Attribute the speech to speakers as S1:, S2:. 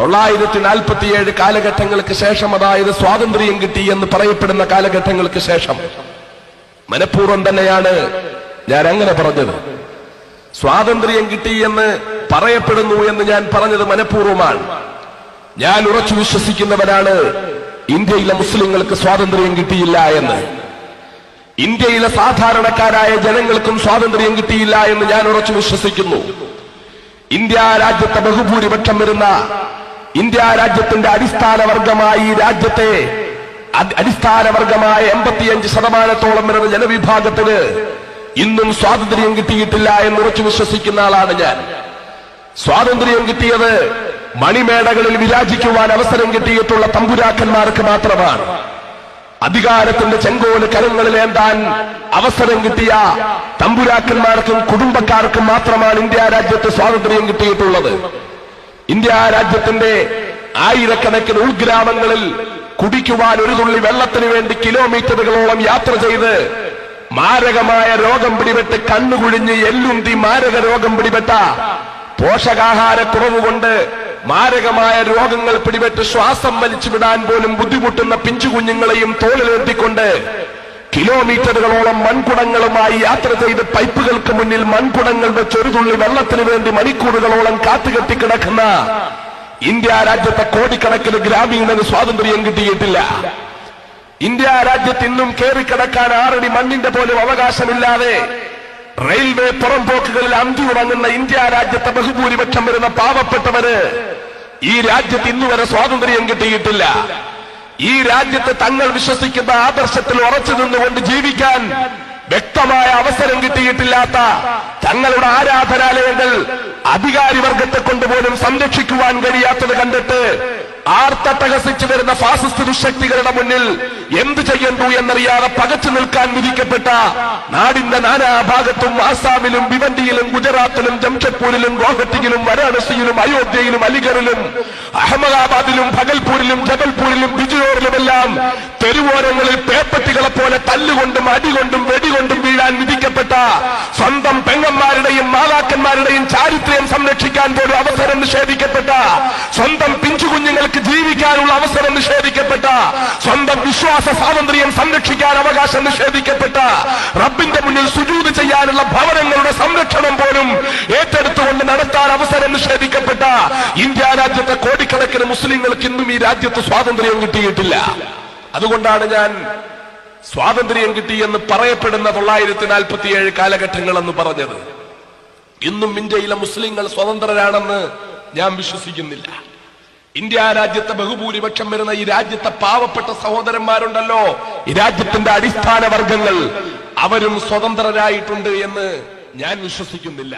S1: 947 കാലഘട്ടങ്ങൾക്ക് ശേഷം, അതായത് സ്വാതന്ത്ര്യം കിട്ടി എന്ന് പറയപ്പെടുന്ന കാലഘട്ടങ്ങൾക്ക് ശേഷം, മനഃപൂർവ്വം തന്നെയാണ് ഞാൻ അങ്ങനെ പറഞ്ഞത്. സ്വാതന്ത്ര്യം കിട്ടി എന്ന് പറയപ്പെടുന്നു എന്ന് ഞാൻ പറഞ്ഞത് മനഃപൂർവ്വമാണ്. ഞാൻ ഉറച്ചു വിശ്വസിക്കുന്നവരാണ് ഇന്ത്യയിലെ മുസ്ലിങ്ങൾക്ക് സ്വാതന്ത്ര്യം കിട്ടിയില്ല എന്ന്. ഇന്ത്യയിലെ സാധാരണക്കാരായ ജനങ്ങൾക്കും സ്വാതന്ത്ര്യം കിട്ടിയില്ല എന്ന് ഞാൻ ഉറച്ചു വിശ്വസിക്കുന്നു. ഇന്ത്യ രാജ്യത്തെ ബഹുഭൂരിപക്ഷം വരുന്ന ഇന്ത്യ രാജ്യത്തിന്റെ അടിസ്ഥാന വർഗമായി രാജ്യത്തെ അടിസ്ഥാനവർഗമായ 85% വരുന്ന ജനവിഭാഗത്തിന് ഇന്നും സ്വാതന്ത്ര്യം കിട്ടിയിട്ടില്ല എന്ന് ഉറച്ചു വിശ്വസിക്കുന്ന ആളാണ് ഞാൻ. സ്വാതന്ത്ര്യം കിട്ടിയത് മണിമേടകളിൽ വിരാജിക്കുവാൻ അവസരം കിട്ടിയിട്ടുള്ള തമ്പുരാക്കന്മാർക്ക് മാത്രമാണ്. അധികാരത്തിന്റെ ചെങ്കോല് കരങ്ങളിലേന്താൻ അവസരം കിട്ടിയ തമ്പുരാക്കന്മാർക്കും കുടുംബക്കാർക്കും മാത്രമാണ് ഇന്ത്യ രാജ്യത്ത് സ്വാതന്ത്ര്യം കിട്ടിയിട്ടുള്ളത്. ഇന്ത്യ രാജ്യത്തിന്റെ ആയിരക്കണക്കിന് ഉൾഗ്രാമങ്ങളിൽ കുടിക്കുവാൻ ഒരു തുള്ളി വെള്ളത്തിന് വേണ്ടി കിലോമീറ്ററുകളോളം യാത്ര ചെയ്ത് മാരകമായ രോഗം പിടിപെട്ട് കണ്ണുകുഴിഞ്ഞ് എല്ലുന്തി മാരക രോഗം പിടിപെട്ട, പോഷകാഹാരക്കുറവുകൊണ്ട് മാരകമായ രോഗങ്ങൾ പിടിപെട്ട് ശ്വാസം വലിച്ചു വിടാൻ പോലും ബുദ്ധിമുട്ടുന്ന പിഞ്ചു കുഞ്ഞുങ്ങളെയും തോളിലേറ്റിക്കൊണ്ട് കിലോമീറ്ററുകളോളം മൺകുടങ്ങളുമായി യാത്ര ചെയ്ത് പൈപ്പുകൾക്ക് മുന്നിൽ മൺകുടങ്ങൾ വെച്ച് ഒരു തുള്ളി വെള്ളത്തിന് വേണ്ടി മണിക്കൂറുകളോളം കാത്തുകെട്ടിക്കിടക്കുന്ന ഇന്ത്യ രാജ്യത്തെ കോടിക്കണക്കിന് ഗ്രാമീണന് സ്വാതന്ത്ര്യം കിട്ടിയിട്ടില്ല. ഇന്ത്യ രാജ്യത്ത് ഇന്നും കയറിക്കിടക്കാൻ 6 അടി മണ്ണിന്റെ പോലും അവകാശമില്ലാതെ റെയിൽവേ പുറംപോക്കുകളിൽ അന്തി ഉറങ്ങുന്ന ഇന്ത്യ രാജ്യത്തെ ബഹുഭൂരിപക്ഷം വരുന്ന പാവപ്പെട്ടവര് ഈ രാജ്യത്ത് ഇന്നുവരെ സ്വാതന്ത്ര്യം കിട്ടിയിട്ടില്ല. ഈ രാജ്യത്ത് തങ്ങൾ വിശ്വസിക്കുന്ന ആദർശത്തിൽ ഉറച്ചു നിന്നുകൊണ്ട് ജീവിക്കാൻ വ്യക്തമായ അവസരം കിട്ടിയിട്ടില്ലാത്ത തങ്ങളുടെ ആരാധനാലയങ്ങൾ അധികാരി വർഗത്തെ കൊണ്ടുപോലും സംരക്ഷിക്കുവാൻ കഴിയാത്തത് കണ്ടിട്ട് ആർത്തട്ടഹസിച്ചു വരുന്ന ഫാസിസ്റ്റ് ദുശക്തികളുടെ മുന്നിൽ എന്ത് ചെയ്യണ്ടു എന്നറിയാതെ പകച്ചു നിൽക്കാൻ വിധിക്കപ്പെട്ട നാടിന്റെ നാനാഭാഗത്തും ആസാമിലും ഭിവണ്ടിയിലും ഗുജറാത്തിലും ജംഷഡ്പൂരിലും ഗോഹട്ടിയിലും വാരാണസിയിലും അയോധ്യയിലും അലിഗറിലും അഹമ്മദാബാദിലും ഭഗൽപൂരിലും ജബൽപൂരിലും ബിജോറിലുമെല്ലാം തെരുവോരങ്ങളിൽ പേപ്പട്ടികളെ പോലെ തല്ലുകൊണ്ടും അടികൊണ്ടും വെടികൊണ്ടും വീഴാൻ വിധിക്കപ്പെട്ട സ്വന്തം പെങ്ങന്മാരുടെയും മാതാക്കന്മാരുടെയും ചാരിത്രം സംരക്ഷിക്കാൻ പോലും അവസരം നിഷേധിക്കപ്പെട്ട, സ്വന്തം പിഞ്ചുകുഞ്ഞുങ്ങൾക്ക് ജീവിക്കാനുള്ള അവസരം നിഷേധിക്കപ്പെട്ട, സ്വന്തം വിശ്വാസ സ്വാതന്ത്ര്യം സംരക്ഷിക്കാൻ അവകാശം നിഷേധിക്കപ്പെട്ട, റബ്ബിന്റെ മുന്നിൽ സുജൂദ് ചെയ്യാനുള്ള ഭവനങ്ങളുടെ സംരക്ഷണം പോലും ഏറ്റെടുത്തുകൊണ്ട് നടത്താൻ അവസരം നിഷേധിക്കപ്പെട്ട ഇന്ത്യ രാജ്യത്തെ കോടിക്കണക്കിന് മുസ്ലിങ്ങൾക്ക് ഇന്നും ഈ രാജ്യത്ത് സ്വാതന്ത്ര്യം കിട്ടിയിട്ടില്ല. അതുകൊണ്ടാണ് ഞാൻ സ്വാതന്ത്ര്യം കിട്ടി എന്ന് പറയപ്പെടുന്ന 947 കാലഘട്ടങ്ങൾ എന്ന് പറഞ്ഞത്. ഇന്നും ഇന്ത്യയിലെ മുസ്ലിങ്ങൾ സ്വതന്ത്രരാണെന്ന് ഞാൻ വിശ്വസിക്കുന്നില്ല. ഇന്ത്യ രാജ്യത്തെ ബഹുഭൂരിപക്ഷം വരുന്ന ഈ രാജ്യത്തെ പാവപ്പെട്ട സഹോദരന്മാരുണ്ടല്ലോ, ഈ രാജ്യത്തിന്റെ അടിസ്ഥാന വർഗങ്ങൾ, അവരും സ്വതന്ത്രരായിട്ടുണ്ട് എന്ന് ഞാൻ വിശ്വസിക്കുന്നില്ല.